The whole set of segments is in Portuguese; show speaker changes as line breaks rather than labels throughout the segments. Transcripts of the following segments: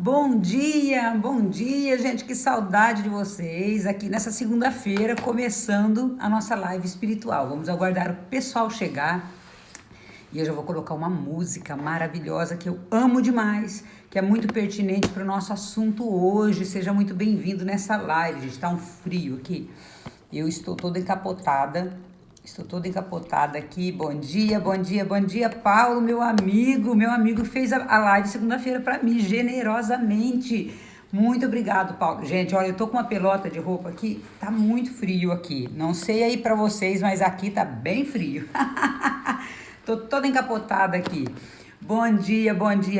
Bom dia, gente, que saudade de vocês aqui nessa segunda-feira, começando a nossa live espiritual. Vamos aguardar o pessoal chegar e eu já vou colocar uma música maravilhosa que eu amo demais, que é muito pertinente para o nosso assunto hoje. Seja muito bem-vindo nessa live, gente. Tá um frio aqui. Eu estou toda encapotada. Estou toda encapotada aqui. Bom dia, Paulo, meu amigo. Meu amigo fez a live segunda-feira para mim, generosamente. Muito obrigado, Paulo. Gente, olha, eu tô com uma pelota de roupa aqui. Tá muito frio aqui. Não sei aí para vocês, mas aqui tá bem frio. Tô toda encapotada aqui. Bom dia,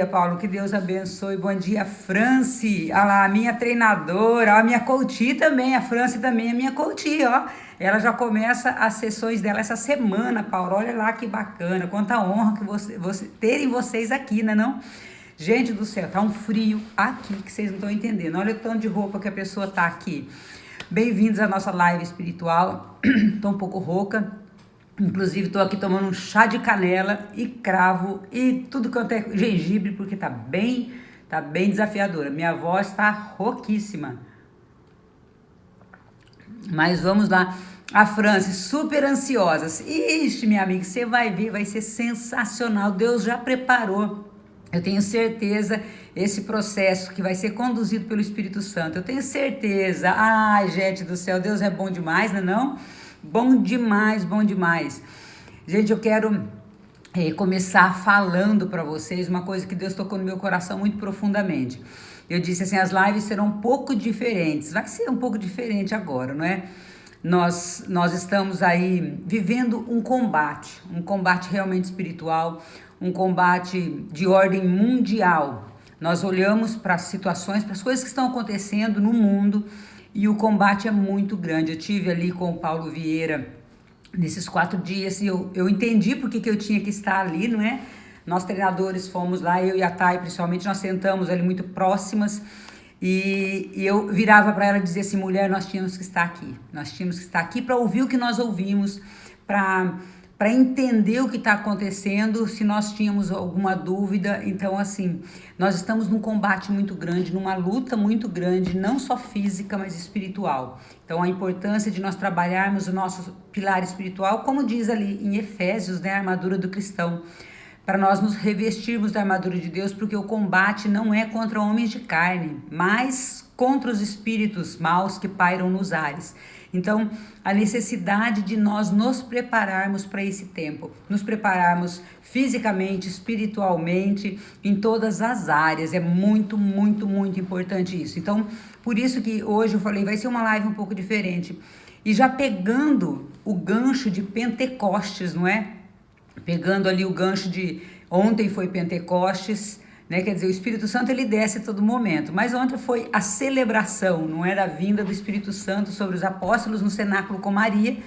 Paulo. Que Deus abençoe. Bom dia, Franci. Olha lá, a minha treinadora, a minha coach também. A Franci também é minha coach, ó. Ela já começa as sessões dela essa semana, Paulo. Olha lá que bacana. Quanta honra que terem vocês aqui, né, não? Gente do céu, tá um frio aqui que vocês não estão entendendo. Olha o tanto de roupa que a pessoa tá aqui. Bem-vindos à nossa live espiritual. Tô um pouco rouca. Inclusive, tô aqui tomando um chá de canela e cravo e tudo quanto é gengibre, porque tá bem desafiadora. Minha voz tá rouquíssima. Mas vamos lá. A Franci, super ansiosa. Ixi, minha amiga, você vai ver, vai ser sensacional. Deus já preparou. Eu tenho certeza, esse processo que vai ser conduzido pelo Espírito Santo. Eu tenho certeza. Ai, gente do céu, Deus é bom demais, não é não? Bom demais. Gente, eu quero começar falando para vocês uma coisa que Deus tocou no meu coração muito profundamente. Eu disse assim, as lives serão um pouco diferentes. Vai ser um pouco diferente agora, não é? Nós estamos aí vivendo um combate realmente espiritual, um combate de ordem mundial. Nós olhamos para as situações, para as coisas que estão acontecendo no mundo, e o combate é muito grande. Eu tive ali com o Paulo Vieira nesses 4 dias e eu entendi porque que eu tinha que estar ali, não é? Nós treinadores fomos lá, eu e a Thay principalmente, nós sentamos ali muito próximas e eu virava para ela e dizia assim, mulher, nós tínhamos que estar aqui para ouvir o que nós ouvimos, para entender o que está acontecendo, se nós tínhamos alguma dúvida. Então, assim, nós estamos num combate muito grande, numa luta muito grande, não só física, mas espiritual. Então, a importância de nós trabalharmos o nosso pilar espiritual, como diz ali em Efésios, né, a armadura do cristão, para nós nos revestirmos da armadura de Deus, porque o combate não é contra homens de carne, mas contra os espíritos maus que pairam nos ares. Então, a necessidade de nós nos prepararmos para esse tempo, nos prepararmos fisicamente, espiritualmente, em todas as áreas, é muito importante isso. Então, por isso que hoje eu falei, vai ser uma live um pouco diferente. E já pegando o gancho de Pentecostes, não é? Pegando ali o gancho de ontem foi Pentecostes, né? Quer dizer, o Espírito Santo ele desce a todo momento, mas ontem foi a celebração, não era a vinda do Espírito Santo sobre os apóstolos no cenáculo com Maria.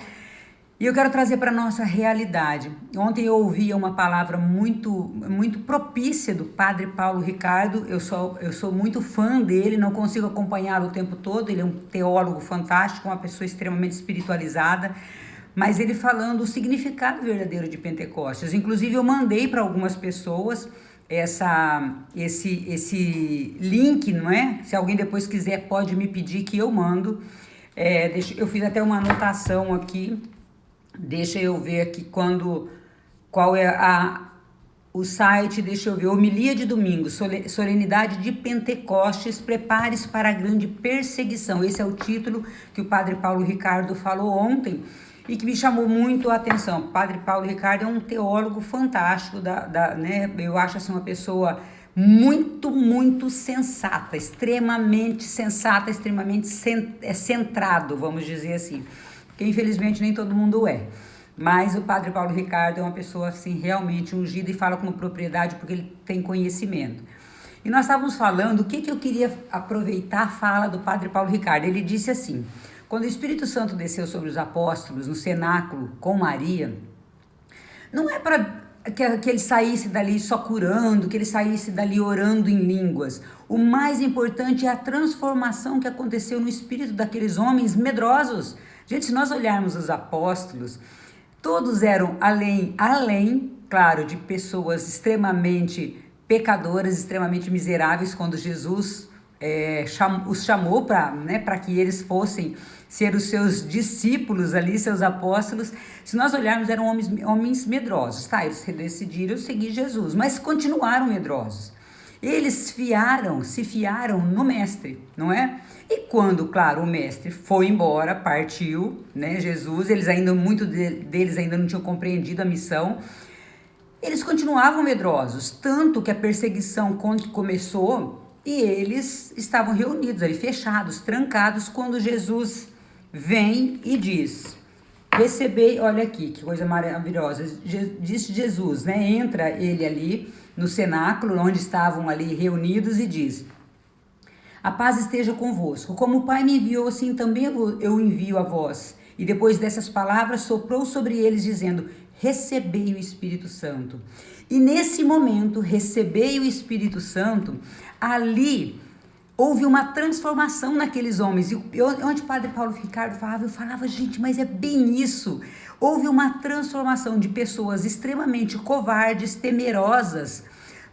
E eu quero trazer para a nossa realidade. Ontem eu ouvi uma palavra muito propícia do Padre Paulo Ricardo. Eu sou muito fã dele, não consigo acompanhá-lo o tempo todo. Ele é um teólogo fantástico, uma pessoa extremamente espiritualizada. Mas ele falando o significado verdadeiro de Pentecostes. Inclusive eu mandei para algumas pessoas esse link, não é? Se alguém depois quiser pode me pedir que eu mando. Eu fiz até uma anotação aqui. Deixa eu ver aqui qual é o site, deixa eu ver, homilia de domingo, solenidade de Pentecostes, prepare-se para a grande perseguição. Esse é o título que o Padre Paulo Ricardo falou ontem e que me chamou muito a atenção. O Padre Paulo Ricardo é um teólogo fantástico, né? Eu acho assim uma pessoa muito sensata, extremamente centrado, vamos dizer assim. Porque infelizmente nem todo mundo é. Mas o Padre Paulo Ricardo é uma pessoa assim realmente ungida e fala com propriedade porque ele tem conhecimento. E nós estávamos falando, o que eu queria aproveitar a fala do Padre Paulo Ricardo. Ele disse assim, quando o Espírito Santo desceu sobre os apóstolos no cenáculo com Maria, não é para que ele saísse dali só curando, que ele saísse dali orando em línguas. O mais importante é a transformação que aconteceu no espírito daqueles homens medrosos. Gente, se nós olharmos os apóstolos, todos eram além, claro, de pessoas extremamente pecadoras extremamente miseráveis, quando Jesus os chamou para que eles fossem ser os seus discípulos ali, seus apóstolos. Se nós olharmos, eram homens medrosos, tá? Eles decidiram seguir Jesus, mas continuaram medrosos. Eles se fiaram no mestre, não é? E quando, claro, o mestre foi embora, partiu, né? Jesus, muitos deles ainda não tinham compreendido a missão. Eles continuavam medrosos, tanto que a perseguição começou e eles estavam reunidos ali, fechados, trancados, quando Jesus vem e diz: recebei, olha aqui, que coisa maravilhosa, disse Jesus, né? Entra ele ali no cenáculo, onde estavam ali reunidos, e diz: a paz esteja convosco, como o Pai me enviou, assim também eu envio a vós. E depois dessas palavras, soprou sobre eles, dizendo: recebei o Espírito Santo. E nesse momento, recebei o Espírito Santo, ali houve uma transformação naqueles homens. E onde o Padre Paulo Ricardo falava, eu falava, gente, mas é bem isso. Houve uma transformação de pessoas extremamente covardes, temerosas,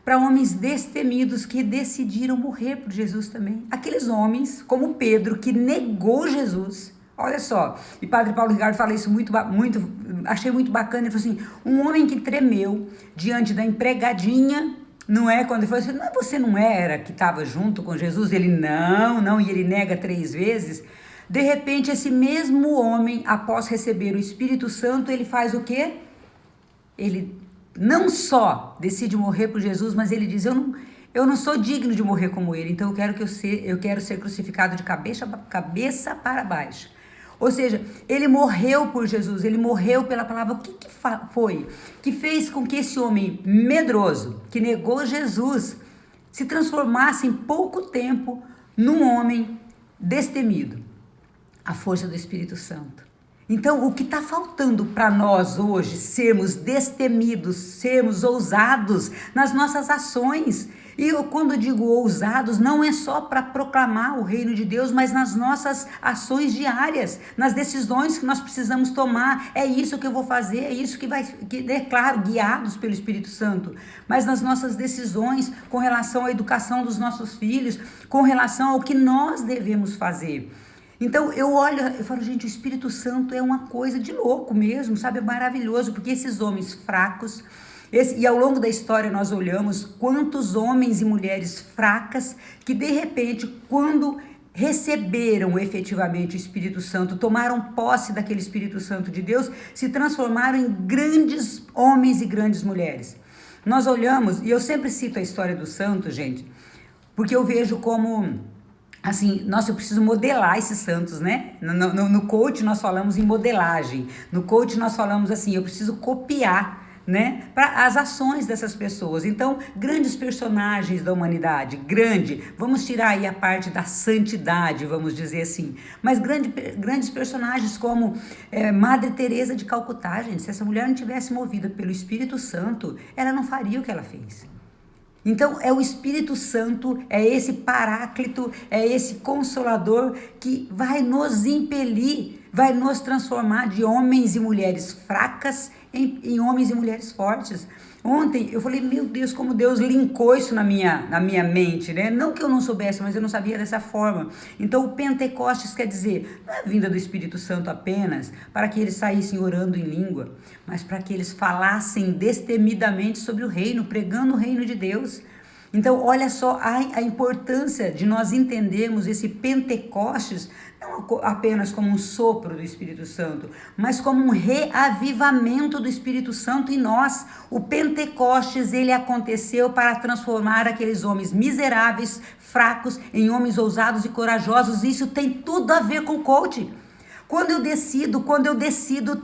para homens destemidos que decidiram morrer por Jesus também. Aqueles homens, como Pedro, que negou Jesus. Olha só, e Padre Paulo Ricardo fala isso muito, achei muito bacana. Ele falou assim: um homem que tremeu diante da empregadinha, não é? Quando ele falou assim: você não era que estava junto com Jesus? Ele, não, e ele nega 3 vezes. De repente, esse mesmo homem, após receber o Espírito Santo, ele faz o quê? Ele não só decide morrer por Jesus, mas ele diz: eu não sou digno de morrer como ele, então eu quero ser crucificado de cabeça para baixo. Ou seja, ele morreu por Jesus, ele morreu pela palavra. O que foi que fez com que esse homem medroso, que negou Jesus, se transformasse em pouco tempo num homem destemido? A força do Espírito Santo. Então, o que está faltando para nós hoje, sermos destemidos, sermos ousados nas nossas ações. E eu, quando digo ousados, não é só para proclamar o reino de Deus, mas nas nossas ações diárias, nas decisões que nós precisamos tomar. É isso que eu vou fazer, é isso que é claro, guiados pelo Espírito Santo. Mas nas nossas decisões com relação à educação dos nossos filhos, com relação ao que nós devemos fazer. Então eu olho, eu falo, gente, o Espírito Santo é uma coisa de louco mesmo, sabe? É maravilhoso, porque esses homens fracos, e ao longo da história nós olhamos quantos homens e mulheres fracas que de repente, quando receberam efetivamente o Espírito Santo, tomaram posse daquele Espírito Santo de Deus, se transformaram em grandes homens e grandes mulheres. Nós olhamos, e eu sempre cito a história dos santos, gente, porque eu vejo como... assim, nossa, eu preciso modelar esses santos, né? No coach nós falamos em modelagem. No coach nós falamos assim, eu preciso copiar, né? Para as ações dessas pessoas. Então, grandes personagens da humanidade, vamos tirar aí a parte da santidade, vamos dizer assim. Mas grandes personagens como Madre Teresa de Calcutá, gente. Se essa mulher não tivesse movida pelo Espírito Santo, ela não faria o que ela fez. Então é o Espírito Santo, é esse paráclito, é esse consolador que vai nos impelir, vai nos transformar de homens e mulheres fracas em homens e mulheres fortes. Ontem eu falei, meu Deus, como Deus linkou isso na minha mente, né? Não que eu não soubesse, mas eu não sabia dessa forma. Então o Pentecostes quer dizer, não é a vinda do Espírito Santo apenas para que eles saíssem orando em língua, mas para que eles falassem destemidamente sobre o reino, pregando o reino de Deus. Então olha só a importância de nós entendermos esse Pentecostes, não apenas como um sopro do Espírito Santo, mas como um reavivamento do Espírito Santo em nós. O Pentecostes, ele aconteceu para transformar aqueles homens miseráveis, fracos, em homens ousados e corajosos. Isso tem tudo a ver com coaching. Quando eu decido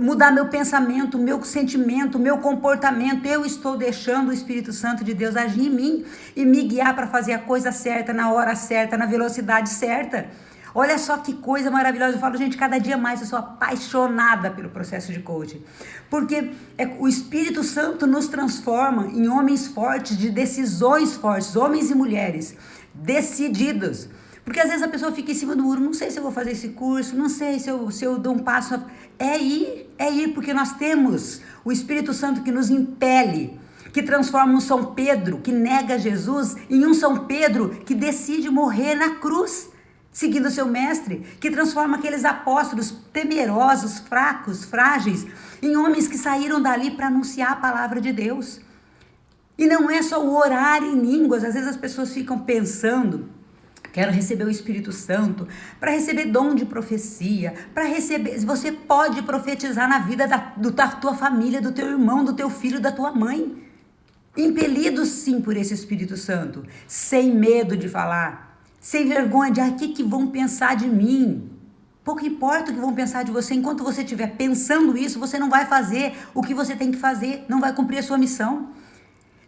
mudar meu pensamento, meu sentimento, meu comportamento, eu estou deixando o Espírito Santo de Deus agir em mim e me guiar para fazer a coisa certa, na hora certa, na velocidade certa. Olha só que coisa maravilhosa. Eu falo, gente, cada dia mais eu sou apaixonada pelo processo de coaching. Porque o Espírito Santo nos transforma em homens fortes, de decisões fortes, homens e mulheres decididos. Porque às vezes a pessoa fica em cima do muro, não sei se eu vou fazer esse curso, não sei se eu dou um passo. É ir, porque nós temos o Espírito Santo que nos impele. que transforma um São Pedro que nega Jesus em um São Pedro que decide morrer na cruz, seguindo o seu mestre, que transforma aqueles apóstolos temerosos, fracos, frágeis, em homens que saíram dali para anunciar a palavra de Deus. E não é só o orar em línguas. Às vezes as pessoas ficam pensando: quero receber o Espírito Santo para receber dom de profecia, para receber. Você pode profetizar na vida da tua família, do teu irmão, do teu filho, da tua mãe. Impelido sim por esse Espírito Santo, sem medo de falar, sem vergonha de o que vão pensar de mim. Pouco importa o que vão pensar de você. Enquanto você estiver pensando isso, você não vai fazer o que você tem que fazer, não vai cumprir a sua missão.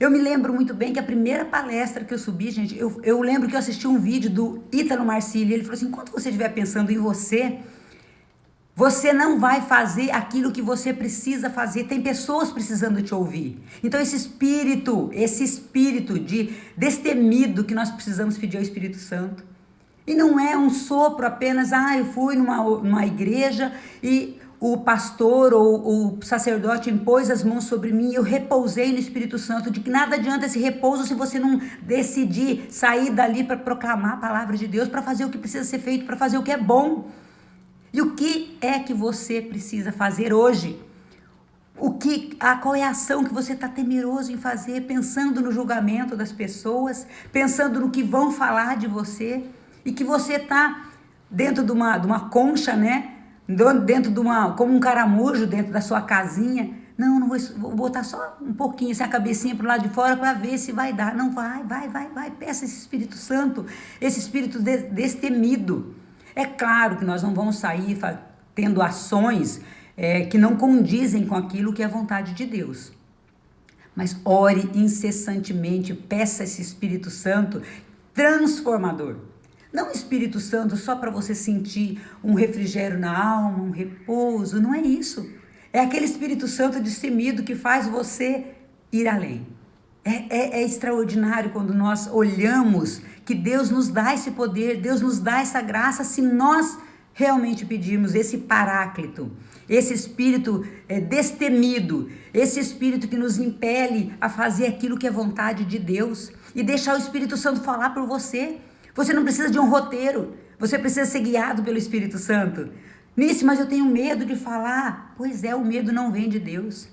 Eu me lembro muito bem que a primeira palestra que eu subi, gente, eu lembro que eu assisti um vídeo do Ítalo Marcílio, ele falou assim: enquanto você estiver pensando em você, você não vai fazer aquilo que você precisa fazer. Tem pessoas precisando te ouvir. Então esse espírito de destemido que nós precisamos pedir ao Espírito Santo. E não é um sopro apenas, eu fui numa igreja e o pastor ou o sacerdote impôs as mãos sobre mim e eu repousei no Espírito Santo. De que nada adianta esse repouso se você não decidir sair dali para proclamar a palavra de Deus, para fazer o que precisa ser feito, para fazer o que é bom. E o que é que você precisa fazer hoje? Qual é a ação que você está temeroso em fazer, pensando no julgamento das pessoas, pensando no que vão falar de você, e que você está dentro de uma concha, né? Dentro de como um caramujo dentro da sua casinha. Não vou botar só um pouquinho, a cabecinha para o lado de fora para ver se vai dar. Não, vai. Peça esse Espírito Santo, esse Espírito destemido. É claro que nós não vamos sair tendo ações que não condizem com aquilo que é a vontade de Deus. Mas ore incessantemente, peça esse Espírito Santo transformador. Não Espírito Santo só para você sentir um refrigério na alma, um repouso, não é isso. É aquele Espírito Santo destemido que faz você ir além. É extraordinário quando nós olhamos que Deus nos dá esse poder, Deus nos dá essa graça, se nós realmente pedirmos esse paráclito, esse Espírito destemido, esse Espírito que nos impele a fazer aquilo que é vontade de Deus e deixar o Espírito Santo falar por você. Você não precisa de um roteiro, você precisa ser guiado pelo Espírito Santo. Nisso, mas eu tenho medo de falar. Pois é, o medo não vem de Deus.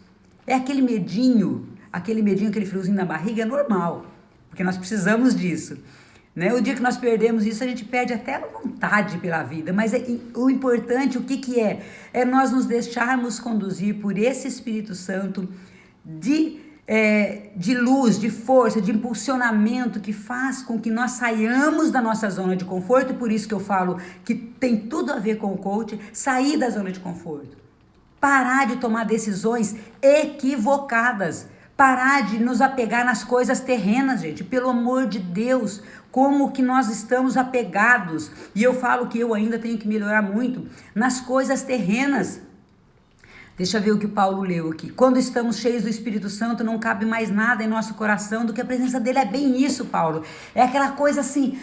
É aquele medinho, aquele friozinho na barriga é normal, porque nós precisamos disso. Né? O dia que nós perdemos isso, a gente perde até a vontade pela vida. Mas o importante, o que é? É nós nos deixarmos conduzir por esse Espírito Santo de luz, de força, de impulsionamento que faz com que nós saiamos da nossa zona de conforto. Por isso que eu falo que tem tudo a ver com o coach, sair da zona de conforto. Parar de tomar decisões equivocadas. Parar de nos apegar nas coisas terrenas, gente. Pelo amor de Deus, como que nós estamos apegados. E eu falo que eu ainda tenho que melhorar muito nas coisas terrenas. Deixa eu ver o que o Paulo leu aqui. Quando estamos cheios do Espírito Santo, não cabe mais nada em nosso coração do que a presença dele. É bem isso, Paulo. É aquela coisa assim,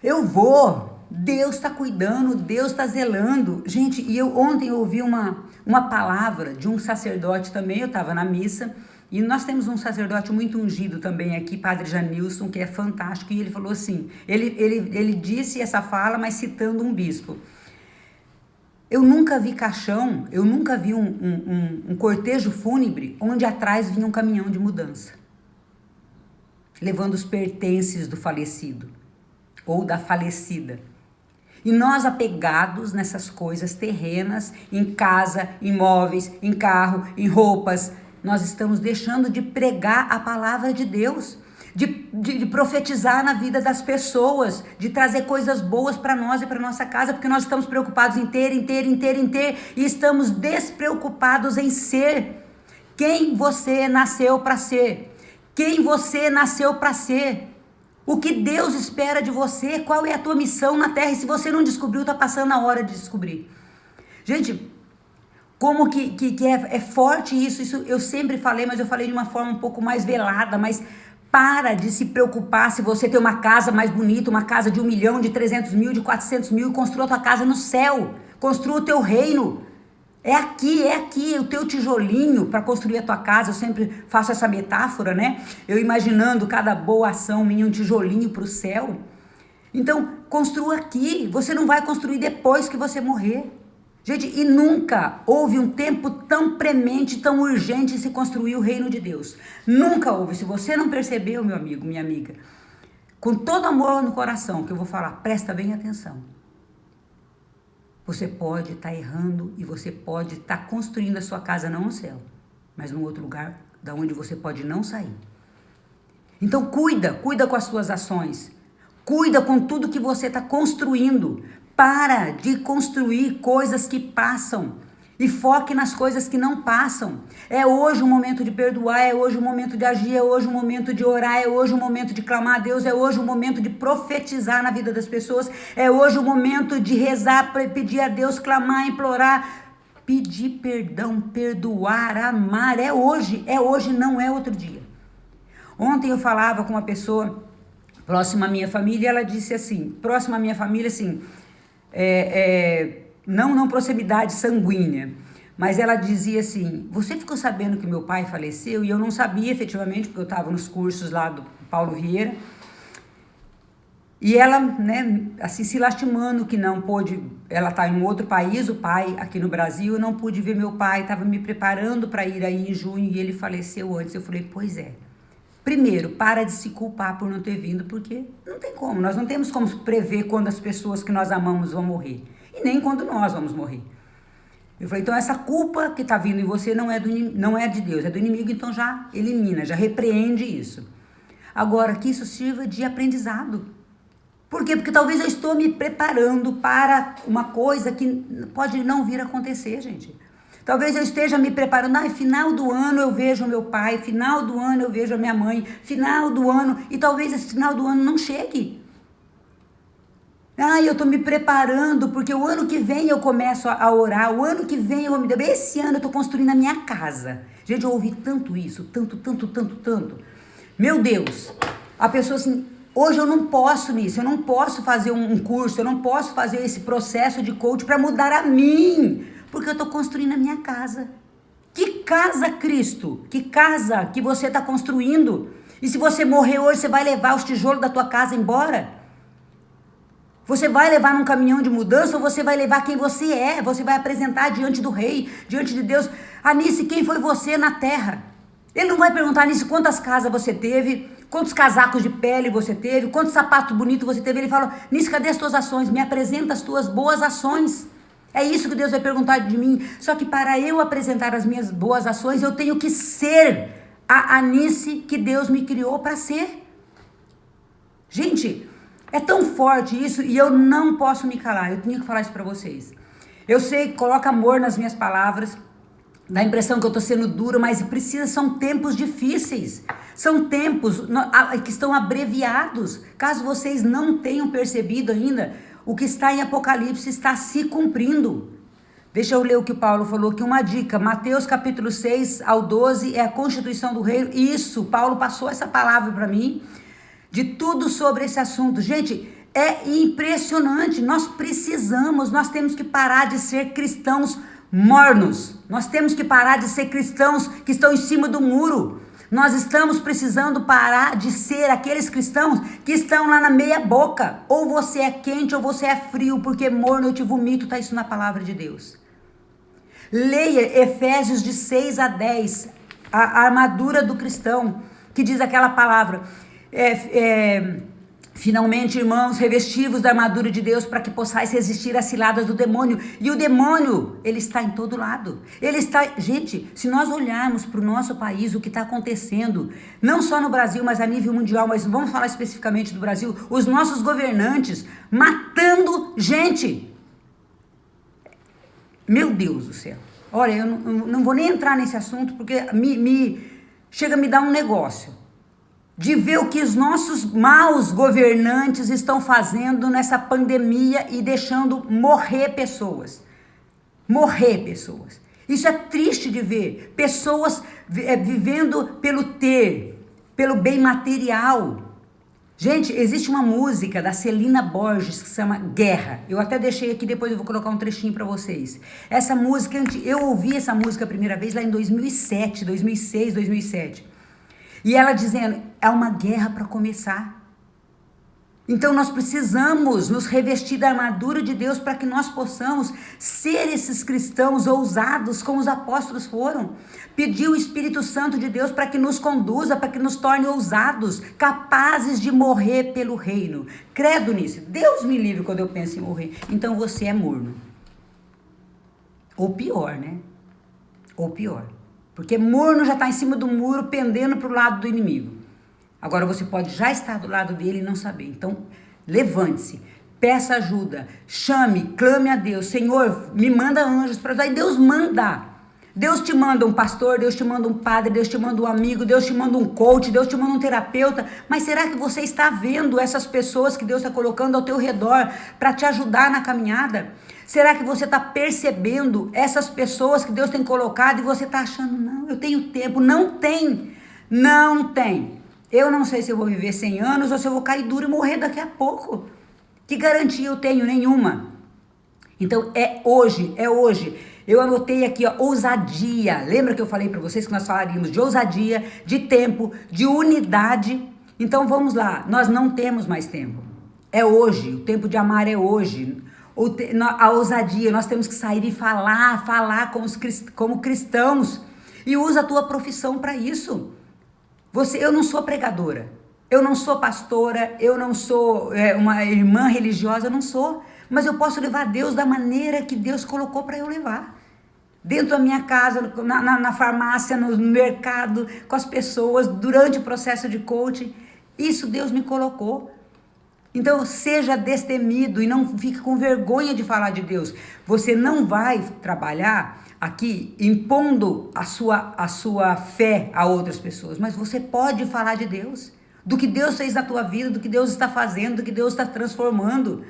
eu vou, Deus está cuidando, Deus está zelando. Gente, e ontem eu ouvi uma palavra de um sacerdote também, eu estava na missa, e nós temos um sacerdote muito ungido também aqui, Padre Janilson, que é fantástico, e ele falou assim, ele disse essa fala, mas citando um bispo. Eu nunca vi caixão, eu nunca vi um cortejo fúnebre onde atrás vinha um caminhão de mudança, levando os pertences do falecido ou da falecida. E nós apegados nessas coisas terrenas, em casa, em móveis, em carro, em roupas, nós estamos deixando de pregar a palavra de Deus, de profetizar na vida das pessoas, de trazer coisas boas para nós e para nossa casa, porque nós estamos preocupados em ter, e estamos despreocupados em ser quem você nasceu para ser, quem você nasceu para ser, o que Deus espera de você, qual é a tua missão na terra, e se você não descobriu, está passando a hora de descobrir. Gente, como que é forte isso eu sempre falei, mas eu falei de uma forma um pouco mais velada, mas para de se preocupar se você tem uma casa mais bonita, uma casa de 1 milhão, de 300 mil, de 400 mil, construa a tua casa no céu, construa o teu reino. É aqui, o teu tijolinho para construir a tua casa. Eu sempre faço essa metáfora, né? Eu imaginando cada boa ação minha, um tijolinho para o céu. Então, construa aqui. Você não vai construir depois que você morrer. Gente, e nunca houve um tempo tão premente, tão urgente em se construir o reino de Deus. Nunca houve. Se você não percebeu, meu amigo, minha amiga, com todo amor no coração que eu vou falar, presta bem atenção. Você pode estar errando e você pode estar construindo a sua casa não no céu, mas num outro lugar da onde você pode não sair. Então cuida com as suas ações. Cuida com tudo que você está construindo. Para de construir coisas que passam. E foque nas coisas que não passam. É hoje o momento de perdoar, é hoje o momento de agir, é hoje o momento de orar, é hoje o momento de clamar a Deus, é hoje o momento de profetizar na vida das pessoas, é hoje o momento de rezar, pedir a Deus, clamar, implorar, pedir perdão, perdoar, amar. É hoje, não é outro dia. Ontem eu falava com uma pessoa próxima à minha família e ela disse assim, não proximidade sanguínea, mas ela dizia assim, você ficou sabendo que meu pai faleceu? E eu não sabia efetivamente, porque eu estava nos cursos lá do Paulo Vieira, e ela, né, assim, se lastimando que não pôde, ela está em um outro país, o pai aqui no Brasil, eu não pude ver meu pai, estava me preparando para ir aí em junho e ele faleceu antes. Eu falei, pois é. Primeiro, para de se culpar por não ter vindo, porque não tem como, nós não temos como prever quando as pessoas que nós amamos vão morrer. E nem quando nós vamos morrer. Eu falei, então essa culpa que está vindo em você não é de Deus, é do inimigo, então já elimina, já repreende isso. Agora, que isso sirva de aprendizado. Por quê? Porque talvez eu estou me preparando para uma coisa que pode não vir a acontecer, gente. Talvez eu esteja me preparando, final do ano eu vejo meu pai, final do ano eu vejo a minha mãe, final do ano, e talvez esse final do ano não chegue. Eu estou me preparando, porque o ano que vem eu começo a orar, o ano que vem eu vou me dar. Esse ano eu estou construindo a minha casa. Gente, eu ouvi tanto isso, tanto. Meu Deus, a pessoa assim, hoje eu não posso nisso, eu não posso fazer um curso, eu não posso fazer esse processo de coach para mudar a mim, porque eu estou construindo a minha casa. Que casa, Cristo? Que casa que você está construindo? E se você morrer hoje, você vai levar os tijolos da tua casa embora? Você vai levar num caminhão de mudança ou você vai levar quem você é? Você vai apresentar diante do rei, diante de Deus. Anice, quem foi você na terra? Ele não vai perguntar, Anice, quantas casas você teve, quantos casacos de pele você teve, quantos sapatos bonitos você teve. Ele fala, Anice, cadê as tuas ações? Me apresenta as tuas boas ações. É isso que Deus vai perguntar de mim. Só que para eu apresentar as minhas boas ações, eu tenho que ser a Anice que Deus me criou para ser. Gente, é tão forte isso e eu não posso me calar. Eu tinha que falar isso para vocês. Eu sei que coloca amor nas minhas palavras, dá a impressão que eu estou sendo dura, mas são tempos difíceis. São tempos que estão abreviados. Caso vocês não tenham percebido ainda, o que está em Apocalipse está se cumprindo. Deixa eu ler o que Paulo falou aqui, uma dica. Mateus capítulo 6 ao 12 é a constituição do reino. Isso, Paulo passou essa palavra para mim. De tudo sobre esse assunto. Gente, é impressionante. Nós temos que parar de ser cristãos mornos. Nós temos que parar de ser cristãos que estão em cima do muro. Nós estamos precisando parar de ser aqueles cristãos que estão lá na meia boca. Ou você é quente ou você é frio, porque morno eu te vomito, está isso na palavra de Deus. Leia Efésios de 6 a 10, a armadura do cristão, que diz aquela palavra... Finalmente, irmãos, revestivos da armadura de Deus para que possais resistir às ciladas do demônio. E o demônio, ele está em todo lado. Gente, se nós olharmos para o nosso país, o que está acontecendo, não só no Brasil, mas a nível mundial, mas vamos falar especificamente do Brasil, os nossos governantes matando gente. Meu Deus do céu. Olha, eu não vou nem entrar nesse assunto, porque chega a me dar um negócio. De ver o que os nossos maus governantes estão fazendo nessa pandemia e deixando morrer pessoas. Isso é triste de ver. Pessoas vivendo pelo bem material. Gente, existe uma música da Celina Borges que se chama Guerra. Eu até deixei aqui, depois eu vou colocar um trechinho para vocês. Essa música, eu ouvi essa música a primeira vez lá em 2007, 2006, 2007. E ela dizendo, é uma guerra para começar. Então nós precisamos nos revestir da armadura de Deus para que nós possamos ser esses cristãos ousados como os apóstolos foram. Pedir o Espírito Santo de Deus para que nos conduza, para que nos torne ousados, capazes de morrer pelo reino. Credo nisso. Deus me livre quando eu penso em morrer. Então você é morno. Ou pior, né? Ou pior. Porque morno já está em cima do muro, pendendo para o lado do inimigo. Agora você pode já estar do lado dele e não saber. Então, levante-se, peça ajuda, chame, clame a Deus. Senhor, me manda anjos para ajudar. E Deus manda. Deus te manda um pastor, Deus te manda um padre, Deus te manda um amigo, Deus te manda um coach, Deus te manda um terapeuta. Mas será que você está vendo essas pessoas que Deus está colocando ao teu redor para te ajudar na caminhada? Será que você está percebendo essas pessoas que Deus tem colocado e você está achando, não, eu tenho tempo? Não tem, não tem. Eu não sei se eu vou viver 100 anos ou se eu vou cair duro e morrer daqui a pouco. Que garantia eu tenho? Nenhuma. Então é hoje, é hoje. Eu anotei aqui, ó, ousadia. Lembra que eu falei para vocês que nós falaríamos de ousadia, de tempo, de unidade? Então vamos lá, nós não temos mais tempo. É hoje, o tempo de amar é hoje. A ousadia, nós temos que sair e falar como cristãos. E usa a tua profissão para isso. Eu não sou pregadora, eu não sou pastora, eu não sou uma irmã religiosa, eu não sou. Mas eu posso levar Deus da maneira que Deus colocou para eu levar. Dentro da minha casa, na farmácia, no mercado, com as pessoas, durante o processo de coaching. Isso Deus me colocou. Então seja destemido e não fique com vergonha de falar de Deus. Você não vai trabalhar aqui impondo a sua fé a outras pessoas, mas você pode falar de Deus, do que Deus fez na tua vida, do que Deus está fazendo, do que Deus está transformando.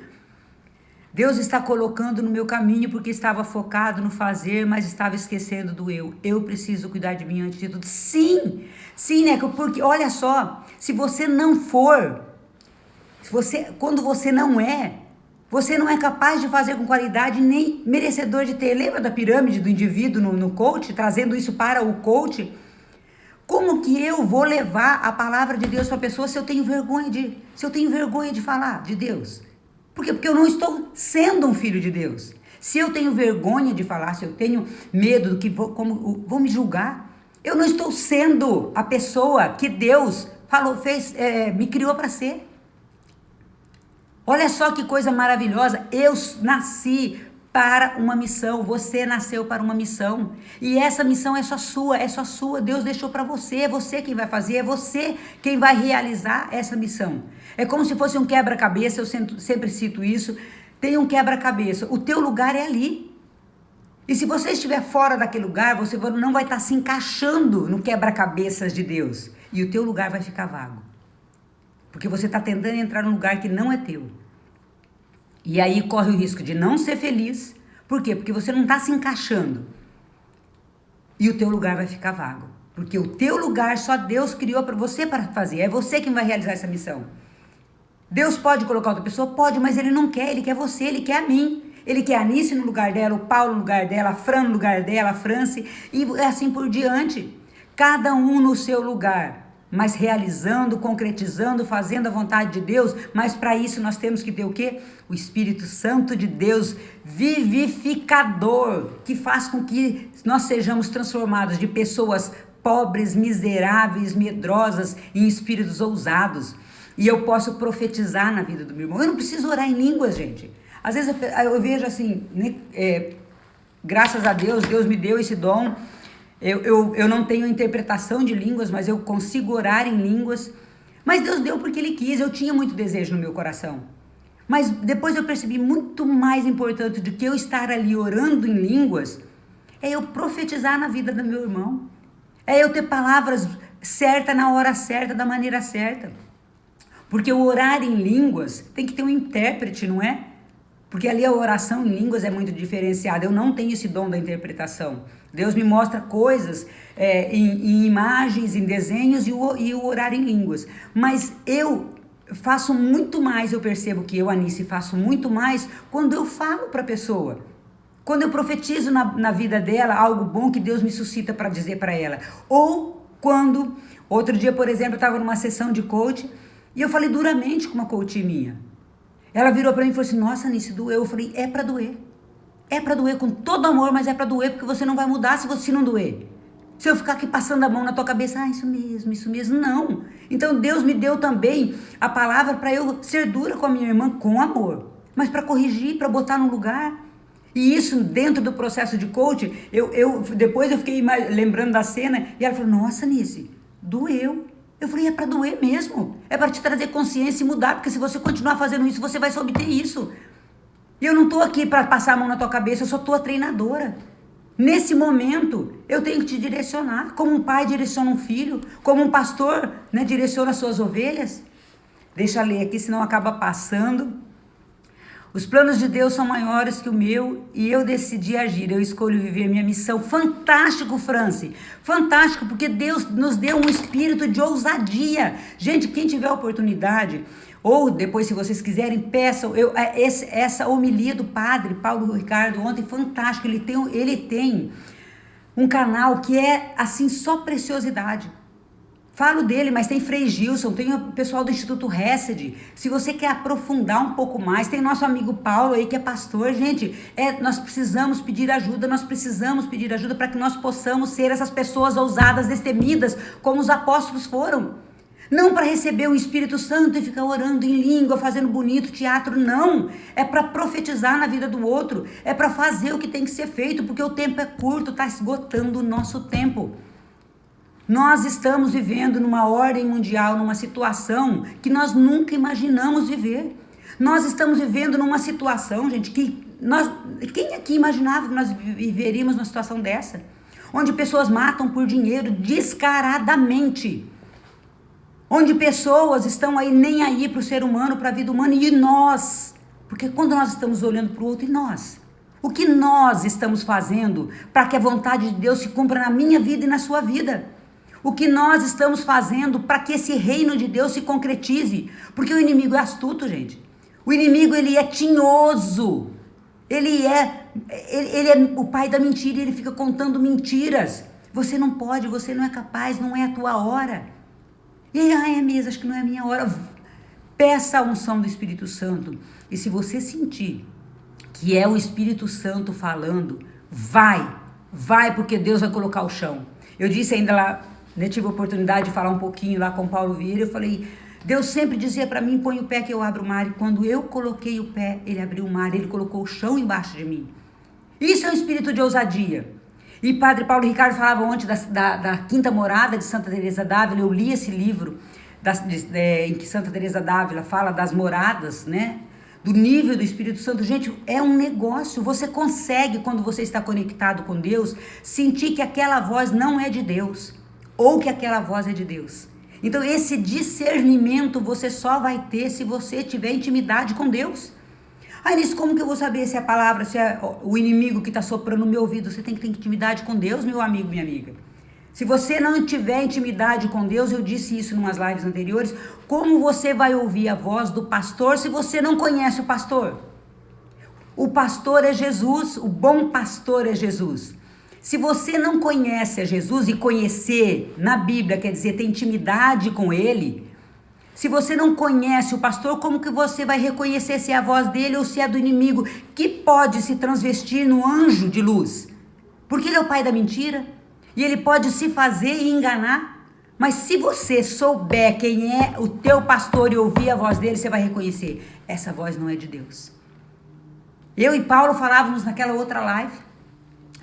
Deus está colocando no meu caminho porque estava focado no fazer, mas estava esquecendo do eu. Eu preciso cuidar de mim antes de tudo. Sim, né? Porque olha só, se você não for, quando você não é capaz de fazer com qualidade nem merecedor de ter. Lembra da pirâmide do indivíduo no coach, trazendo isso para o coach? Como que eu vou levar a palavra de Deus para a pessoa se eu tenho vergonha de falar de Deus? Por quê? Porque eu não estou sendo um filho de Deus. Se eu tenho vergonha de falar, se eu tenho medo do que vão me julgar, eu não estou sendo a pessoa que Deus me criou para ser. Olha só que coisa maravilhosa, eu nasci para uma missão, você nasceu para uma missão, e essa missão é só sua, Deus deixou para você, é você quem vai fazer, é você quem vai realizar essa missão. É como se fosse um quebra-cabeça, eu sempre cito isso, tem um quebra-cabeça, o teu lugar é ali, e se você estiver fora daquele lugar, você não vai estar se encaixando no quebra-cabeças de Deus, e o teu lugar vai ficar vago. Porque você está tentando entrar num lugar que não é teu. E aí corre o risco de não ser feliz. Por quê? Porque você não está se encaixando. E o teu lugar vai ficar vago. Porque o teu lugar só Deus criou para você para fazer. É você quem vai realizar essa missão. Deus pode colocar outra pessoa? Pode, mas Ele não quer. Ele quer você, Ele quer a mim. Ele quer a Anice no lugar dela, o Paulo no lugar dela, a Fran no lugar dela, a Franci. E assim por diante. Cada um no seu lugar. Mas realizando, concretizando, fazendo a vontade de Deus, mas para isso nós temos que ter o quê? O Espírito Santo de Deus, vivificador, que faz com que nós sejamos transformados de pessoas pobres, miseráveis, medrosas, em espíritos ousados. E eu posso profetizar na vida do meu irmão. Eu não preciso orar em línguas, gente. Às vezes eu vejo assim, né, graças a Deus, Deus me deu esse dom. Eu não tenho interpretação de línguas, mas eu consigo orar em línguas. Mas Deus deu porque Ele quis, eu tinha muito desejo no meu coração. Mas depois eu percebi muito mais importante do que eu estar ali orando em línguas, é eu profetizar na vida do meu irmão. É eu ter palavras certas na hora certa, da maneira certa. Porque o orar em línguas tem que ter um intérprete, não é? Porque ali a oração em línguas é muito diferenciada. Eu não tenho esse dom da interpretação. Deus me mostra coisas em imagens, em desenhos e o orar em línguas. Mas eu faço muito mais, eu percebo que eu, Anice, faço muito mais quando eu falo para a pessoa. Quando eu profetizo na vida dela algo bom que Deus me suscita para dizer para ela. Ou quando, outro dia, por exemplo, eu estava numa sessão de coach e eu falei duramente com uma coach minha. Ela virou para mim e falou assim, nossa, Anice, doeu. Eu falei, é para doer. É para doer com todo amor, mas é para doer porque você não vai mudar se você não doer. Se eu ficar aqui passando a mão na tua cabeça, isso mesmo, não. Então Deus me deu também a palavra para eu ser dura com a minha irmã com amor. Mas para corrigir, para botar no lugar. E isso dentro do processo de coach, depois eu fiquei lembrando da cena e ela falou, nossa, Nice, doeu. Eu falei, é para doer mesmo. É para te trazer consciência e mudar, porque se você continuar fazendo isso, você vai só obter isso. E eu não estou aqui para passar a mão na tua cabeça, eu só estou a treinadora. Nesse momento, eu tenho que te direcionar, como um pai direciona um filho, como um pastor, né, direciona as suas ovelhas. Deixa eu ler aqui, senão acaba passando. Os planos de Deus são maiores que o meu e eu decidi agir, eu escolho viver minha missão. Fantástico, Franci, fantástico, porque Deus nos deu um espírito de ousadia. Gente, quem tiver oportunidade, ou depois se vocês quiserem, peçam, essa homilia do padre Paulo Ricardo ontem, fantástico, ele tem um canal que é assim, só preciosidade. Falo dele, mas tem Frei Gilson, tem o pessoal do Instituto Hesed. Se você quer aprofundar um pouco mais, tem nosso amigo Paulo aí que é pastor. Gente, nós precisamos pedir ajuda para que nós possamos ser essas pessoas ousadas, destemidas, como os apóstolos foram. Não para receber o Espírito Santo e ficar orando em língua, fazendo bonito teatro, não. É para profetizar na vida do outro, é para fazer o que tem que ser feito, porque o tempo é curto, está esgotando o nosso tempo. Nós estamos vivendo numa ordem mundial, numa situação que nós nunca imaginamos viver. Nós estamos vivendo numa situação, gente, quem aqui imaginava que nós viveríamos numa situação dessa? Onde pessoas matam por dinheiro descaradamente. Onde pessoas estão aí nem aí para o ser humano, para a vida humana, e nós? Porque quando nós estamos olhando para o outro, e nós? O que nós estamos fazendo para que a vontade de Deus se cumpra na minha vida e na sua vida? O que nós estamos fazendo para que esse reino de Deus se concretize? Porque o inimigo é astuto, gente. O inimigo, ele é tinhoso. Ele é o pai da mentira, ele fica contando mentiras. Você não pode, você não é capaz, não é a tua hora. E aí, é mesmo, acho que não é a minha hora. Peça a unção do Espírito Santo. E se você sentir que é o Espírito Santo falando, vai, porque Deus vai colocar o chão. Eu disse ainda lá, né, tive a oportunidade de falar um pouquinho lá com Paulo Vieira, eu falei, Deus sempre dizia para mim, põe o pé que eu abro o mar, e quando eu coloquei o pé, ele abriu o mar, ele colocou o chão embaixo de mim. Isso é um espírito de ousadia. E Padre Paulo Ricardo falava ontem da quinta morada de Santa Teresa d'Ávila, eu li esse livro em que Santa Teresa d'Ávila fala das moradas, né, do nível do Espírito Santo. Gente, é um negócio, você consegue, quando você está conectado com Deus, sentir que aquela voz não é de Deus, ou que aquela voz é de Deus. Então esse discernimento você só vai ter se você tiver intimidade com Deus. Aí nisso, como que eu vou saber se é a palavra, se é o inimigo que está soprando no meu ouvido? Você tem que ter intimidade com Deus, meu amigo, minha amiga. Se você não tiver intimidade com Deus, eu disse isso em umas lives anteriores, como você vai ouvir a voz do pastor se você não conhece o pastor? O pastor é Jesus, o bom pastor é Jesus. Se você não conhece a Jesus, e conhecer na Bíblia quer dizer ter intimidade com ele, se você não conhece o pastor, como que você vai reconhecer se é a voz dele ou se é do inimigo, que pode se transvestir no anjo de luz? Porque ele é o pai da mentira, e ele pode se fazer e enganar. Mas se você souber quem é o teu pastor e ouvir a voz dele, você vai reconhecer, essa voz não é de Deus. Eu e Paulo falávamos naquela outra live,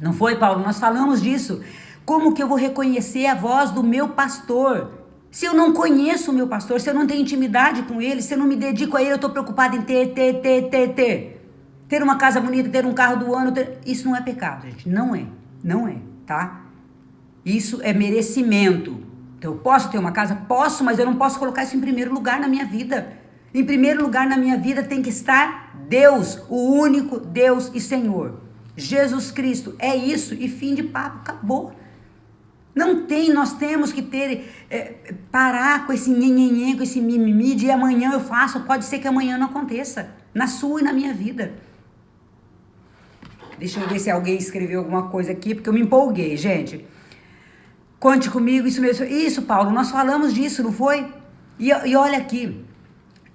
não foi, Paulo? Nós falamos disso. Como que eu vou reconhecer a voz do meu pastor? Se eu não conheço o meu pastor, se eu não tenho intimidade com ele, se eu não me dedico a ele, eu estou preocupada em ter. Ter uma casa bonita, ter um carro do ano. Isso não é pecado, gente. Não é, tá? Isso é merecimento. Então, eu posso ter uma casa? Posso, mas eu não posso colocar isso em primeiro lugar na minha vida. Em primeiro lugar na minha vida tem que estar Deus, o único Deus e Senhor. Jesus Cristo, é isso, e fim de papo, acabou. Não tem, nós temos que parar com esse nhenhenhen, com esse mimimi de amanhã eu faço, pode ser que amanhã não aconteça, na sua e na minha vida. Deixa eu ver se alguém escreveu alguma coisa aqui, porque eu me empolguei, gente. Conte comigo, isso mesmo. Isso, Paulo, nós falamos disso, não foi? E olha aqui,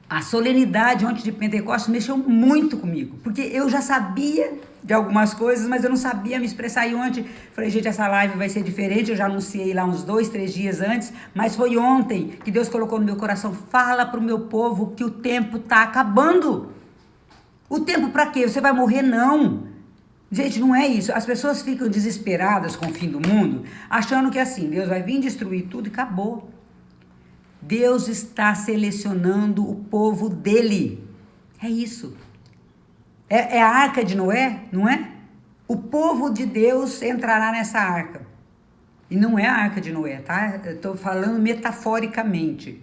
a solenidade ontem de Pentecostes mexeu muito comigo, porque eu já sabia de algumas coisas, mas eu não sabia me expressar. E ontem, falei, gente, essa live vai ser diferente, eu já anunciei lá uns 2, 3 dias antes, mas foi ontem que Deus colocou no meu coração, fala pro meu povo que o tempo tá acabando. O tempo para quê? Você vai morrer? Não. Gente, não é isso. As pessoas ficam desesperadas com o fim do mundo, achando que assim, Deus vai vir destruir tudo e acabou. Deus está selecionando o povo dele. É isso. É a arca de Noé, não é? O povo de Deus entrará nessa arca. E não é a arca de Noé, tá? Eu estou falando metaforicamente.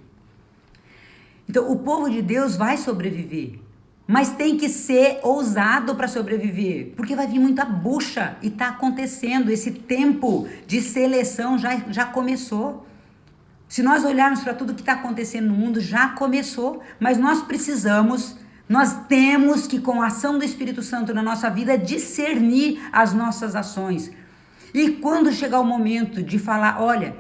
Então, o povo de Deus vai sobreviver. Mas tem que ser ousado para sobreviver. Porque vai vir muita bucha. E está acontecendo. Esse tempo de seleção já começou. Se nós olharmos para tudo que está acontecendo no mundo, já começou. Mas nós temos que, com a ação do Espírito Santo na nossa vida, discernir as nossas ações. E quando chegar o momento de falar, olha,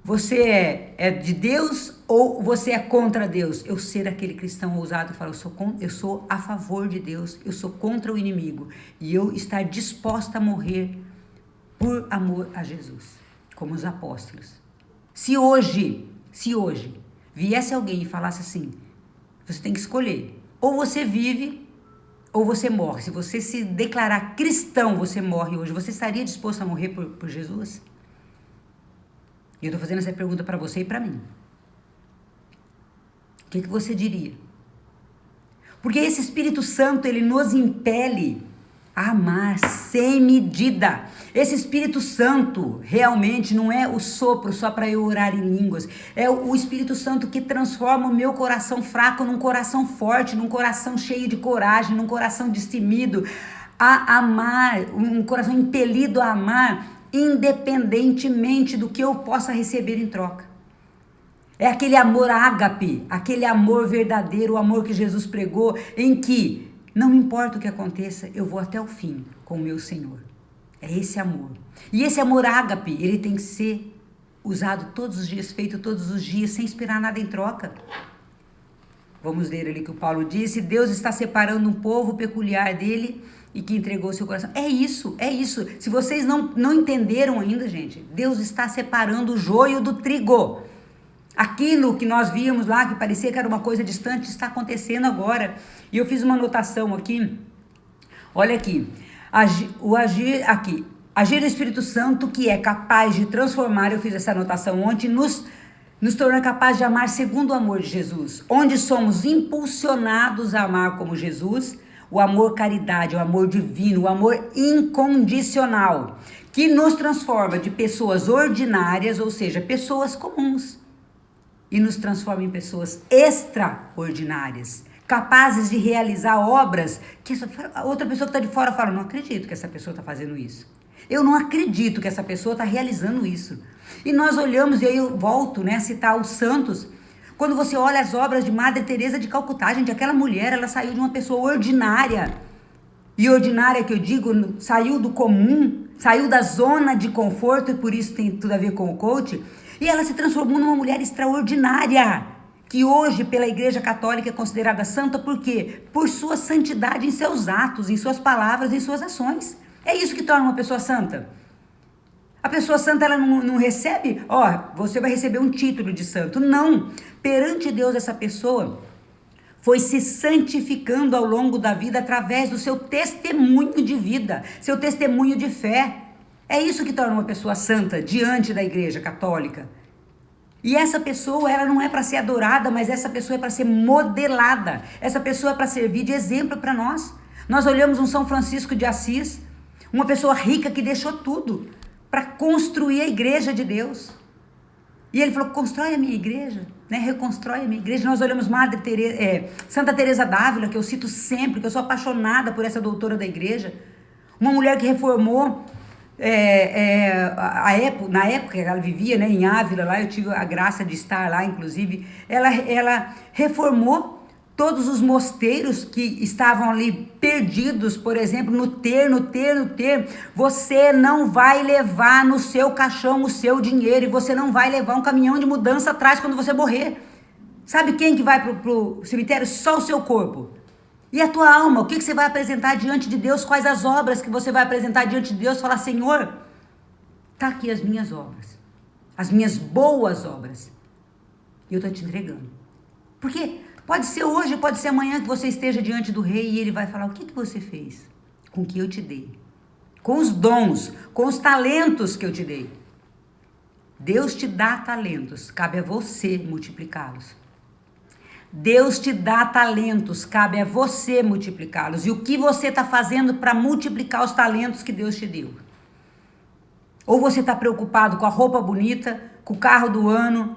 você é de Deus ou você é contra Deus? Eu ser aquele cristão ousado que fala, eu sou a favor de Deus, eu sou contra o inimigo. E eu estar disposta a morrer por amor a Jesus, como os apóstolos. Se hoje viesse alguém e falasse assim, você tem que escolher, ou você vive, ou você morre. Se você se declarar cristão, você morre hoje. Você estaria disposto a morrer por Jesus? E eu estou fazendo essa pergunta para você e para mim. O que você diria? Porque esse Espírito Santo, ele nos impele a amar sem medida. Esse Espírito Santo realmente não é o sopro só para eu orar em línguas. É o Espírito Santo que transforma o meu coração fraco num coração forte, num coração cheio de coragem, num coração destemido a amar, um coração impelido a amar, independentemente do que eu possa receber em troca. É aquele amor ágape, aquele amor verdadeiro, o amor que Jesus pregou, em que não me importa o que aconteça, eu vou até o fim com o meu Senhor. É esse amor. E esse amor ágape, ele tem que ser usado todos os dias, feito todos os dias, sem esperar nada em troca. Vamos ler ali que o Paulo disse, Deus está separando um povo peculiar dele e que entregou seu coração. É isso, é isso. Se vocês não entenderam ainda, gente, Deus está separando o joio do trigo. Aquilo que nós víamos lá, que parecia que era uma coisa distante, está acontecendo agora. E eu fiz uma anotação aqui. Olha aqui. Agir do Espírito Santo, que é capaz de transformar, eu fiz essa anotação ontem, nos torna capaz de amar segundo o amor de Jesus. Onde somos impulsionados a amar como Jesus, o amor caridade, o amor divino, o amor incondicional, que nos transforma de pessoas ordinárias, ou seja, pessoas comuns, e nos transforma em pessoas extraordinárias, capazes de realizar obras que a outra pessoa que está de fora fala, não acredito que essa pessoa está fazendo isso. Eu não acredito que essa pessoa está realizando isso. E nós olhamos, e aí eu volto, a citar os santos. Quando você olha as obras de Madre Teresa de Calcutá, gente, aquela mulher, ela saiu de uma pessoa ordinária. E ordinária que eu digo, saiu do comum, saiu da zona de conforto, e por isso tem tudo a ver com o coach. E ela se transformou numa mulher extraordinária, que hoje pela Igreja Católica é considerada santa, por quê? Por sua santidade em seus atos, em suas palavras, em suas ações. É isso que torna uma pessoa santa. A pessoa santa, ela não recebe, você vai receber um título de santo. Não, perante Deus essa pessoa foi se santificando ao longo da vida através do seu testemunho de vida, seu testemunho de fé. É isso que torna uma pessoa santa diante da Igreja Católica. E essa pessoa, ela não é para ser adorada, mas essa pessoa é para ser modelada. Essa pessoa é para servir de exemplo para nós. Nós olhamos um São Francisco de Assis, uma pessoa rica que deixou tudo para construir a igreja de Deus. E ele falou, constrói a minha igreja, reconstrói a minha igreja. Nós olhamos Santa Teresa d'Ávila, que eu cito sempre, que eu sou apaixonada por essa doutora da igreja. Uma mulher que reformou Na época que ela vivia, né, em Ávila, lá eu tive a graça de estar lá, inclusive, ela reformou todos os mosteiros que estavam ali perdidos, por exemplo, no ter. Você não vai levar no seu caixão o seu dinheiro e você não vai levar um caminhão de mudança atrás quando você morrer. Sabe quem que vai pro cemitério? Só o seu corpo. E a tua alma, o que você vai apresentar diante de Deus? Quais as obras que você vai apresentar diante de Deus? Falar, Senhor, tá aqui as minhas obras, as minhas boas obras. E eu tô te entregando. Porque pode ser hoje, pode ser amanhã que você esteja diante do rei e ele vai falar, o que você fez com o que eu te dei? Com os dons, com os talentos que eu te dei. Deus te dá talentos, cabe a você multiplicá-los. Deus te dá talentos, cabe a você multiplicá-los. E o que você está fazendo para multiplicar os talentos que Deus te deu? Ou você está preocupado com a roupa bonita, com o carro do ano?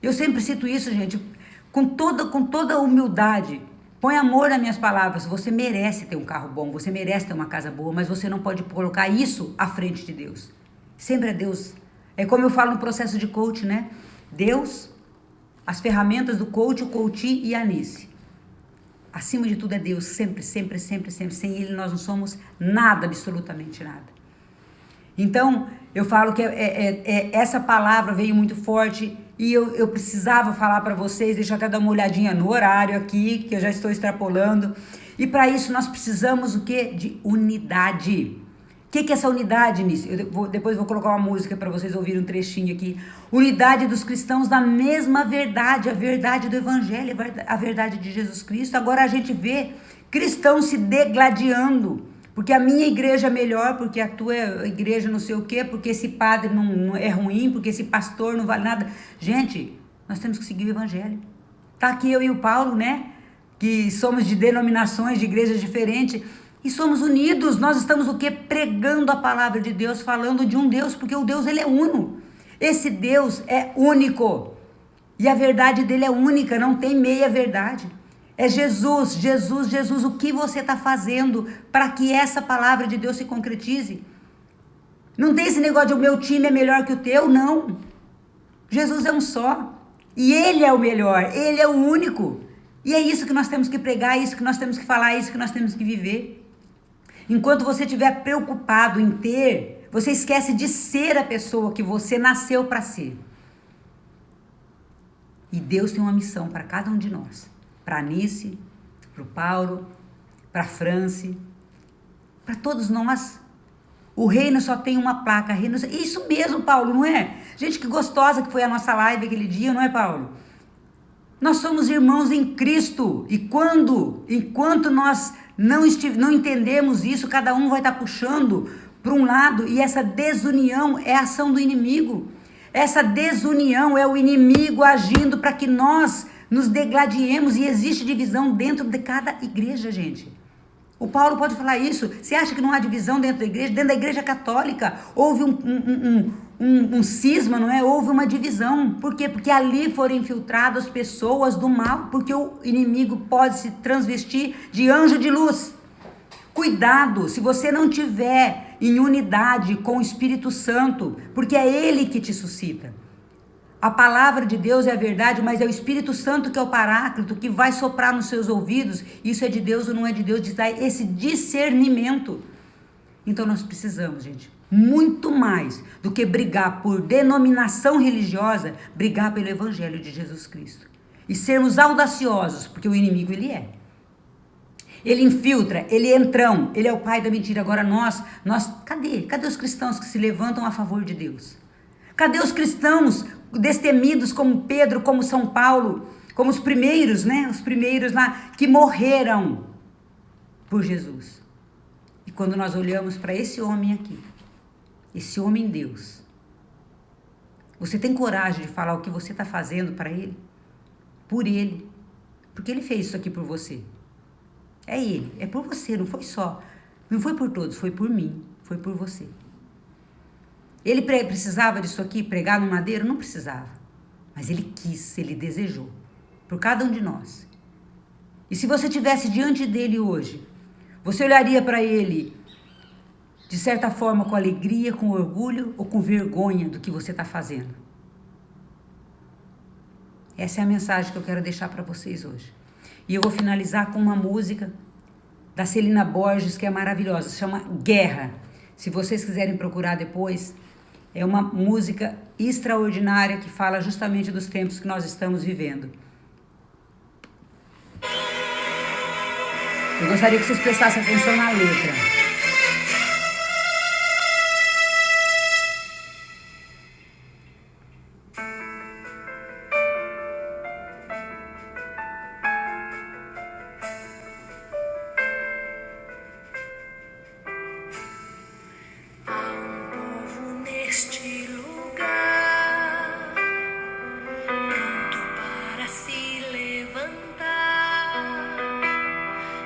Eu sempre cito isso, gente, com toda humildade. Põe amor nas minhas palavras. Você merece ter um carro bom, você merece ter uma casa boa, mas você não pode colocar isso à frente de Deus. Sempre é Deus. É como eu falo no processo de coach, né? Deus, as ferramentas do coach, o coachee e a Anice. Acima de tudo é Deus, sempre. Sem Ele nós não somos nada, absolutamente nada. Então, eu falo que essa palavra veio muito forte e eu precisava falar para vocês. Deixa eu até dar uma olhadinha no horário aqui, que eu já estou extrapolando. E para isso nós precisamos o quê? De unidade. O que é essa unidade, Nisso? Depois vou colocar uma música para vocês ouvirem um trechinho aqui. Unidade dos cristãos na mesma verdade, a verdade do evangelho, a verdade de Jesus Cristo. Agora a gente vê cristãos se degladiando, porque a minha igreja é melhor, porque a tua igreja não sei o quê, porque esse padre não é ruim, porque esse pastor não vale nada. Gente, nós temos que seguir o evangelho. Tá aqui eu e o Paulo, né? Que somos de denominações, de igrejas diferentes, e somos unidos. Nós estamos o quê? Pregando a palavra de Deus, falando de um Deus, porque o Deus, ele é uno. Esse Deus é único. E a verdade dele é única, não tem meia verdade. É Jesus. O que você está fazendo para que essa palavra de Deus se concretize? Não tem esse negócio de o meu time é melhor que o teu, não. Jesus é um só. E ele é o melhor, ele é o único. E é isso que nós temos que pregar, é isso que nós temos que falar, é isso que nós temos que viver. Enquanto você estiver preocupado em ter, você esquece de ser a pessoa que você nasceu para ser. E Deus tem uma missão para cada um de nós. Para a Anice, para o Paulo, para a Franci, para todos nós. O reino só tem uma placa. Reino... Isso mesmo, Paulo, não é? Gente, que gostosa que foi a nossa live aquele dia, não é, Paulo? Nós somos irmãos em Cristo. E enquanto nós não entendemos isso, cada um vai estar puxando para um lado. E essa desunião é a ação do inimigo. Essa desunião é o inimigo agindo para que nós nos degladiemos. E existe divisão dentro de cada igreja, gente. O Paulo pode falar isso. Você acha que não há divisão dentro da igreja? Dentro da igreja católica houve um cisma, não é? Houve uma divisão. Por quê? Porque ali foram infiltradas pessoas do mal, porque o inimigo pode se transvestir de anjo de luz. Cuidado, se você não tiver em unidade com o Espírito Santo, porque é ele que te suscita. A palavra de Deus é a verdade, mas é o Espírito Santo que é o paráclito, que vai soprar nos seus ouvidos. Isso é de Deus ou não é de Deus, de dar esse discernimento. Então nós precisamos, gente, muito mais do que brigar por denominação religiosa, brigar pelo Evangelho de Jesus Cristo. E sermos audaciosos, porque o inimigo ele é. Ele infiltra, ele é entrão, ele é o pai da mentira. Agora nós cadê os cristãos que se levantam a favor de Deus? Cadê os cristãos destemidos como Pedro, como São Paulo, como os primeiros, né? Os primeiros lá que morreram por Jesus. E quando nós olhamos para esse homem aqui, esse homem Deus, você tem coragem de falar o que você está fazendo para ele? Por ele. Porque ele fez isso aqui por você. É ele, é por você, não foi só. Não foi por todos, foi por mim, foi por você. Ele precisava disso aqui, pregar no madeiro? Não precisava. Mas ele quis, ele desejou. Por cada um de nós. E se você estivesse diante dele hoje, você olharia para ele De certa forma, com alegria, com orgulho ou com vergonha do que você está fazendo. Essa é a mensagem que eu quero deixar para vocês hoje. E eu vou finalizar com uma música da Celina Borges, que é maravilhosa, se chama Guerra. Se vocês quiserem procurar depois, é uma música extraordinária que fala justamente dos tempos que nós estamos vivendo. Eu gostaria que vocês prestassem atenção na letra.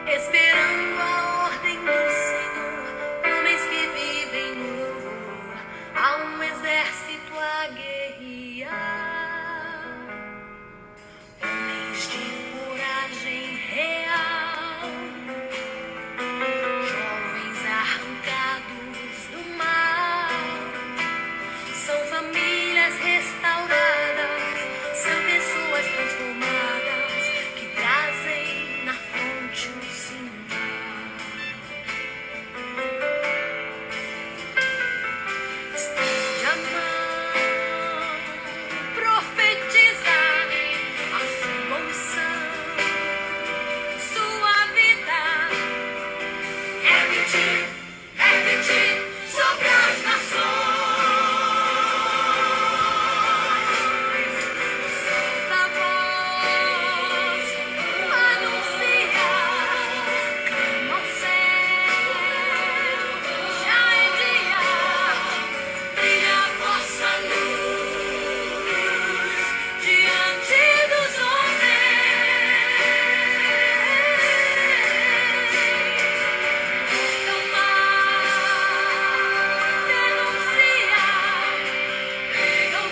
Esperando a ordem do Senhor, homens que vivem no louvor, há um exército a guerrear, homens de coragem real, jovens arrancados do mal, são famílias restauradas, são pessoas transformadas que trazem na fronte o sinal. Estende a mão, profetiza a sua unção, sua vida é pedir sobre as nações. Solta a voz, anuncia, clama ao céu, já é dia, brilha a vossa luz diante dos homens. Proclamar, denuncia, pregam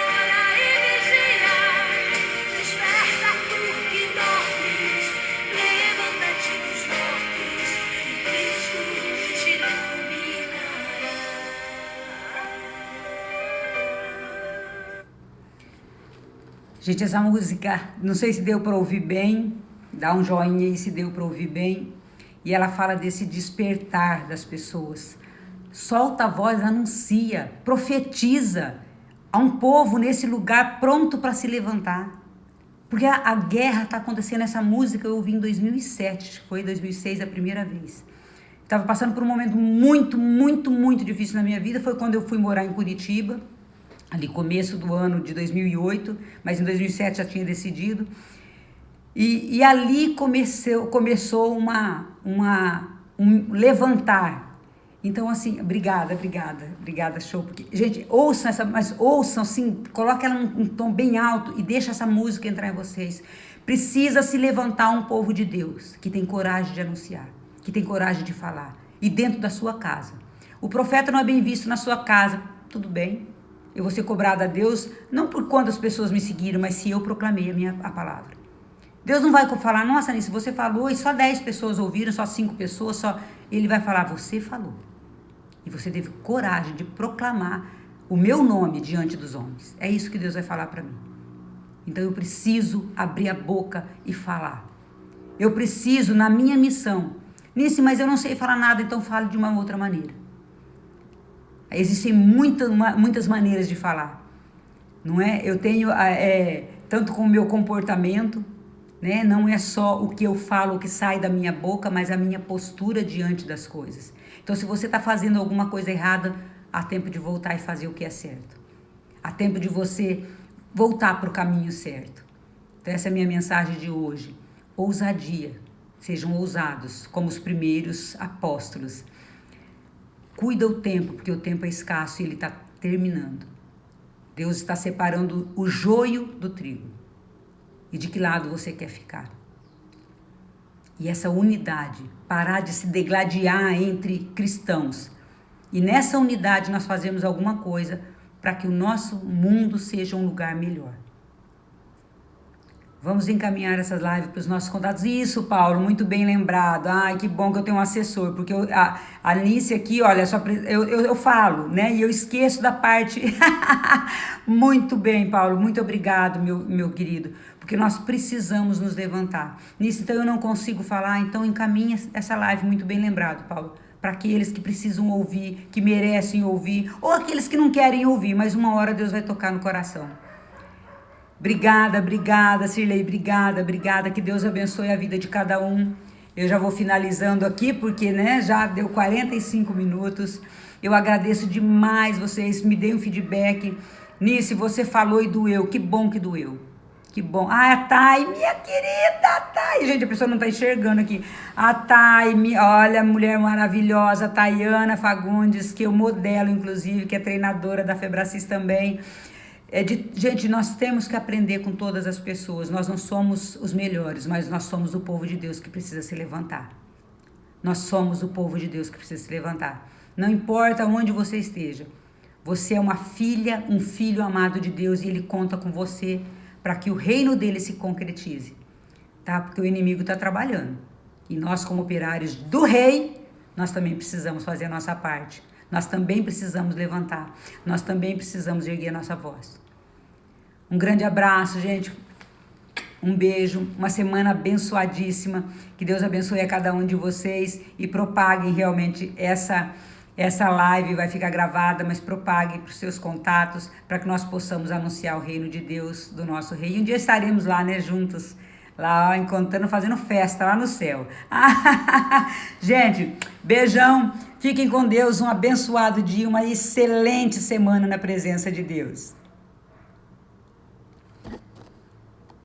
ora e vigia. Desperta tu que dormes, levanta-te dos mortos e Cristo te iluminará.
Gente, essa música, não sei se deu para ouvir bem, dá um joinha aí se deu para ouvir bem. E ela fala desse despertar das pessoas. Solta a voz, anuncia, profetiza a um povo nesse lugar pronto para se levantar. Porque a guerra está acontecendo. Essa música eu ouvi em 2007, foi em 2006 a primeira vez. Estava passando por um momento muito difícil na minha vida. Foi quando eu fui morar em Curitiba, ali começo do ano de 2008, mas em 2007 já tinha decidido. E ali começou um levantar. Então, assim, obrigada, show. Porque, gente, ouçam assim, coloca ela num tom bem alto e deixa essa música entrar em vocês. Precisa se levantar um povo de Deus que tem coragem de anunciar, que tem coragem de falar. E dentro da sua casa. O profeta não é bem visto na sua casa, tudo bem. Eu vou ser cobrada a Deus, não por quantas pessoas me seguiram, mas se eu proclamei a palavra. Deus não vai falar, nossa, Anice, você falou e só 10 pessoas ouviram, só 5 pessoas, só... Ele vai falar, você falou. E você teve coragem de proclamar o meu nome diante dos homens. É isso que Deus vai falar para mim. Então eu preciso abrir a boca e falar. Eu preciso, na minha missão. Nisso, mas eu não sei falar nada, então fale de uma outra maneira. Existem muitas maneiras de falar. Não é? Eu tenho, tanto com o meu comportamento, né? Não é só o que eu falo, o que sai da minha boca, mas a minha postura diante das coisas. Então, se você está fazendo alguma coisa errada, há tempo de voltar e fazer o que é certo. Há tempo de você voltar para o caminho certo. Então, essa é a minha mensagem de hoje. Ousadia. Sejam ousados, como os primeiros apóstolos. Cuida o tempo, porque o tempo é escasso e ele está terminando. Deus está separando o joio do trigo. E de que lado você quer ficar? E essa unidade, parar de se degladiar entre cristãos. E nessa unidade nós fazemos alguma coisa para que o nosso mundo seja um lugar melhor. Vamos encaminhar essas lives para os nossos contatos. Isso, Paulo, muito bem lembrado. Ai, que bom que eu tenho um assessor, porque a Alice aqui, olha, eu falo, né? E eu esqueço da parte. Muito bem, Paulo, muito obrigado, meu querido, porque nós precisamos nos levantar. Nisso, então, eu não consigo falar, então encaminha essa live, muito bem lembrado, Paulo, para aqueles que precisam ouvir, que merecem ouvir, ou aqueles que não querem ouvir, mas uma hora Deus vai tocar no coração. Obrigada, Cirlei, obrigada, que Deus abençoe a vida de cada um. Eu já vou finalizando aqui, porque, né, já deu 45 minutos. Eu agradeço demais vocês, me deem um feedback. Nisso, você falou e doeu, que bom que doeu. Que bom. Ah, a Thay, minha querida Thay. Gente, a pessoa não tá enxergando aqui. A Thay, olha, mulher maravilhosa, Tayana Fagundes, que eu modelo, inclusive, que é treinadora da Febracis também. Gente, nós temos que aprender com todas as pessoas. Nós não somos os melhores, mas nós somos o povo de Deus que precisa se levantar. Nós somos o povo de Deus que precisa se levantar. Não importa onde você esteja. Você é uma filha, um filho amado de Deus e Ele conta com você para que o reino dele se concretize. Tá? Porque o inimigo está trabalhando. E nós, como operários do rei, nós também precisamos fazer a nossa parte. Nós também precisamos levantar. Nós também precisamos erguer a nossa voz. Um grande abraço, gente. Um beijo. Uma semana abençoadíssima. Que Deus abençoe a cada um de vocês e propaguem realmente essa live. Vai ficar gravada, mas propaguem para os seus contatos para que nós possamos anunciar o reino de Deus, do nosso rei. E um dia estaremos lá, né, juntos. Lá, ó, encontrando, fazendo festa lá no céu. Gente, beijão. Fiquem com Deus, um abençoado dia, uma excelente semana na presença de Deus.